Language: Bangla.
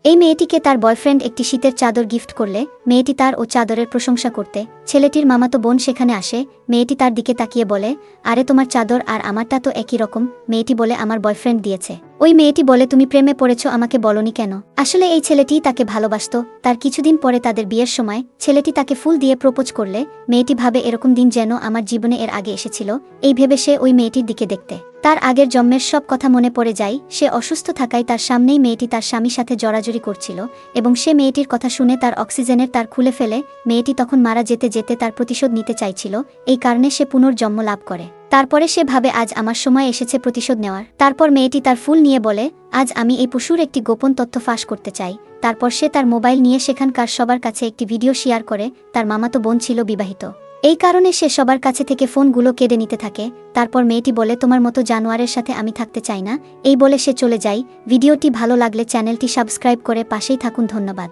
এই মেয়েটিকে তার বয়ফ্রেন্ড একটি শীতের চাদর গিফট করলে মেয়েটি তার ও চাদরের প্রশংসা করতে ছেলেটির মামাতো বোন সেখানে আসে। মেয়েটি তার দিকে তাকিয়ে বলে, আরে তোমার চাদর আর আমারটা তো একই রকম। মেয়েটি বলে, আমার বয়ফ্রেন্ড দিয়েছে। ওই মেয়েটি বলে, তুমি প্রেমে পড়েছ, আমাকে বলনি কেন? আসলে এই ছেলেটিই তাকে ভালোবাসত। তার কিছুদিন পরে তাদের বিয়ের সময় ছেলেটি তাকে ফুল দিয়ে প্রপোজ করলে মেয়েটি ভাবে, এরকম দিন যেন আমার জীবনে এর আগে এসেছিল। এই ভেবে সে ওই মেয়েটির দিকে দেখতে তার আগের জন্মের সব কথা মনে পড়ে যায়। সে অসুস্থ থাকায় তার সামনেই মেয়েটি তার স্বামীর সাথে জড়াজড়ি করছিল এবং সে মেয়েটির কথা শুনে তার অক্সিজেনের তার খুলে ফেলে। মেয়েটি তখন মারা যেতে যেতে তার প্রতিশোধ নিতে চাইছিল, এই কারণে সে পুনর্জন্ম লাভ করে। তারপরে সে ভাবে, আজ আমার সময় এসেছে প্রতিশোধ নেওয়ার। তারপর মেয়েটি তার ফুল নিয়ে বলে, আজ আমি এই পশুর একটি গোপন তথ্য ফাঁস করতে চাই। তারপর সে তার মোবাইল নিয়ে সেখানকার সবার কাছে একটি ভিডিও শেয়ার করে। তার মামাতো বোন ছিল বিবাহিত, এই কারণে সে সবার কাছে থেকে ফোনগুলো কেড়ে নিতে থাকে। তারপর মেয়েটি বলে, তোমার মতো জানোয়ারের সাথে আমি থাকতে চাই না। এই বলে সে চলে যায়। ভিডিওটি ভালো লাগলে চ্যানেলটি সাবস্ক্রাইব করে পাশেই থাকুন। ধন্যবাদ।